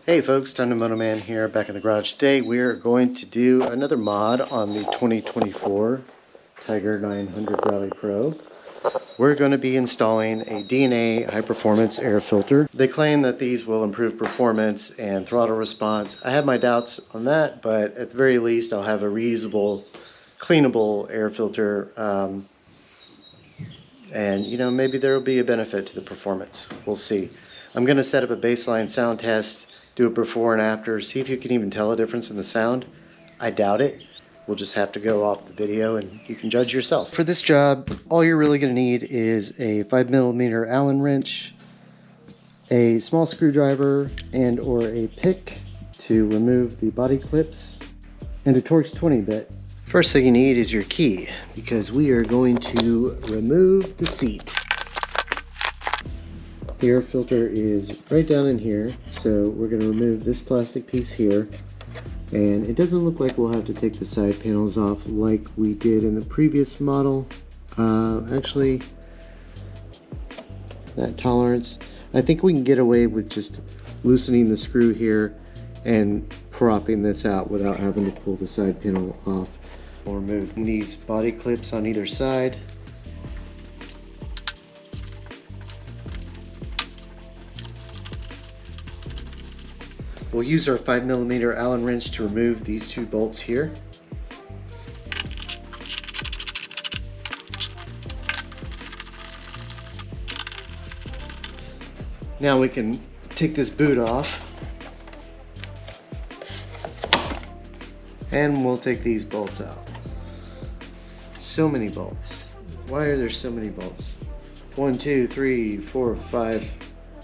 Hey folks, Thunder Moto Man here, back in the garage. Today we're going to do another mod on the 2024 Tiger 900 Rally Pro. We're going to be installing a DNA high performance air filter. They claim that these will improve performance and throttle response. I have my doubts on that, but at the very least I'll have a reusable, cleanable air filter, and you know, maybe there will be a benefit to the performance. We'll see. I'm going to set up a baseline sound test, do a before and after, see if you can even tell a difference in the sound. I doubt it. We'll just have to go off the video and you can judge yourself. For this job, all you're really going to need is a 5mm Allen wrench, a small screwdriver and or a pick to remove the body clips, and a Torx 20-bit. First thing you need is your key, because we are going to remove the seat. The air filter is right down in here, so we're going to remove this plastic piece here. And it doesn't look like we'll have to take the side panels off like we did in the previous model. Actually, that tolerance, I think we can get away with just loosening the screw here and propping this out without having to pull the side panel off. We'll remove these body clips on either side. We'll use our 5mm Allen wrench to remove these two bolts here. Now we can take this boot off, and we'll take these bolts out. So many bolts. Why are there so many bolts? 1, 2, 3, 4, 5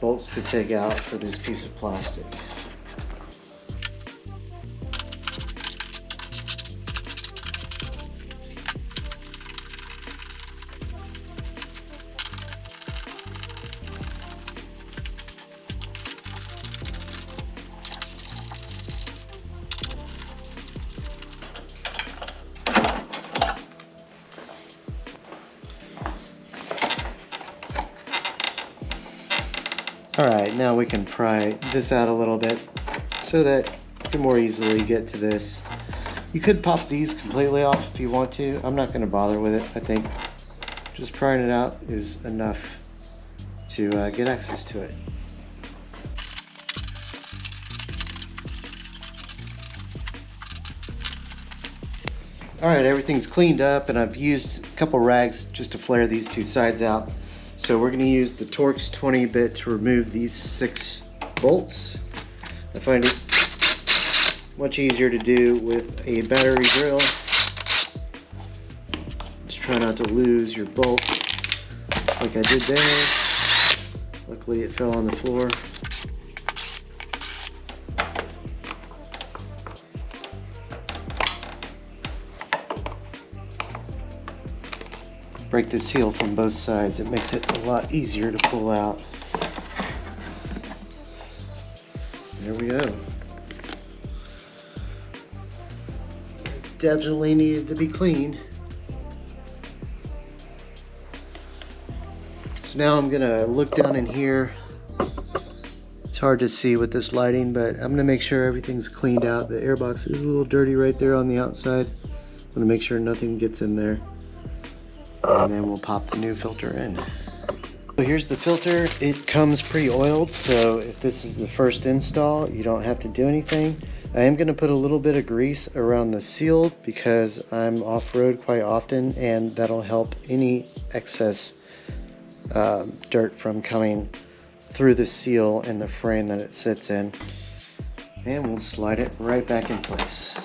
bolts to take out for this piece of plastic. Alright, now we can pry this out a little bit so that you can more easily get to this. You could pop these completely off if you want to. I'm not going to bother with it. I think just prying it out is enough to get access to it. Alright, everything's cleaned up, and I've used a couple rags just to flare these two sides out. So we're going to use the Torx 20-bit to remove these 6 bolts. I find it much easier to do with a battery drill. Just try not to lose your bolt like I did there. Luckily it fell on the floor. Break this heel from both sides. It makes it a lot easier to pull out. There we go. Definitely needed to be cleaned. So now I'm gonna look down in here. It's hard to see with this lighting, but I'm gonna make sure everything's cleaned out. The airbox is a little dirty right there on the outside. I'm gonna make sure nothing gets in there. And then we'll pop the new filter in. So here's the filter. It comes pre-oiled, so if this is the first install, you don't have to do anything. I am going to put a little bit of grease around the seal because I'm off-road quite often, and that'll help any excess dirt from coming through the seal in the frame that it sits in. And we'll slide it right back in place.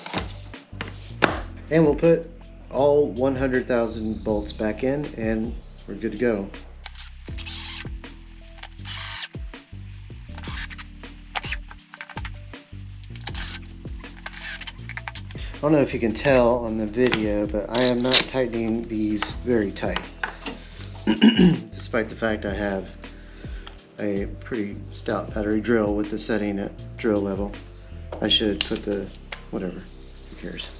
And we'll put all 100,000 bolts back in, and we're good to go. I don't know if you can tell on the video, but I am not tightening these very tight. Despite the fact I have a pretty stout battery drill with the setting at drill level. I should put the, whatever, who cares.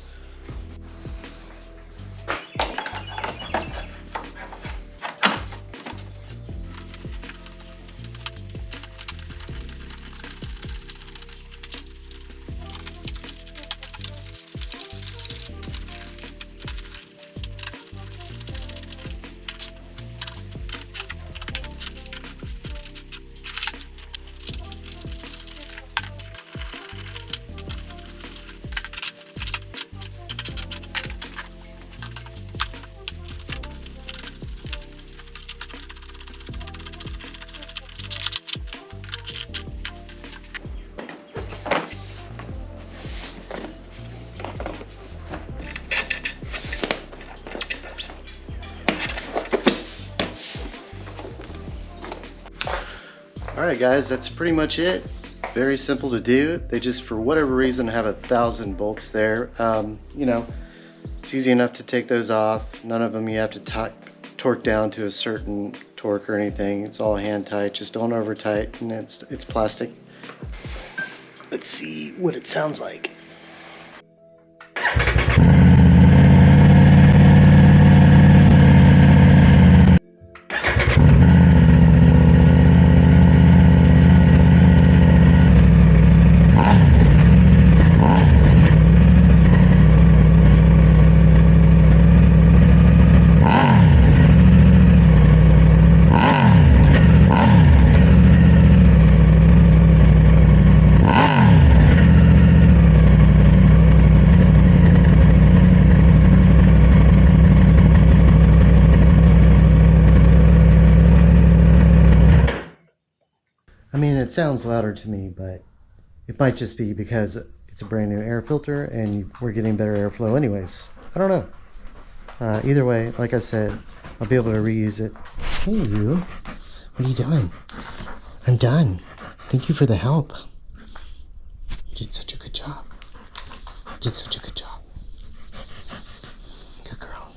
Alright guys, that's pretty much it. Very simple to do. They just, for whatever reason, have 1,000 bolts there. You know, it's easy enough to take those off. None of them you have to torque down to a certain torque or anything. It's all hand tight. Just don't over tight, and it's plastic. Let's see what it sounds like. I mean, it sounds louder to me, but it might just be because it's a brand new air filter and we're getting better airflow anyways. I don't know. Either way, like I said, I'll be able to reuse it. Hey you, what are you doing? I'm done. Thank you for the help. You did such a good job. You did such a good job. Good girl.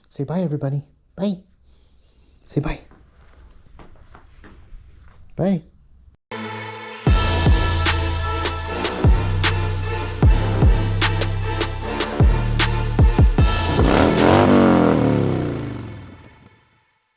Say bye, everybody. Bye. Say bye. Bye.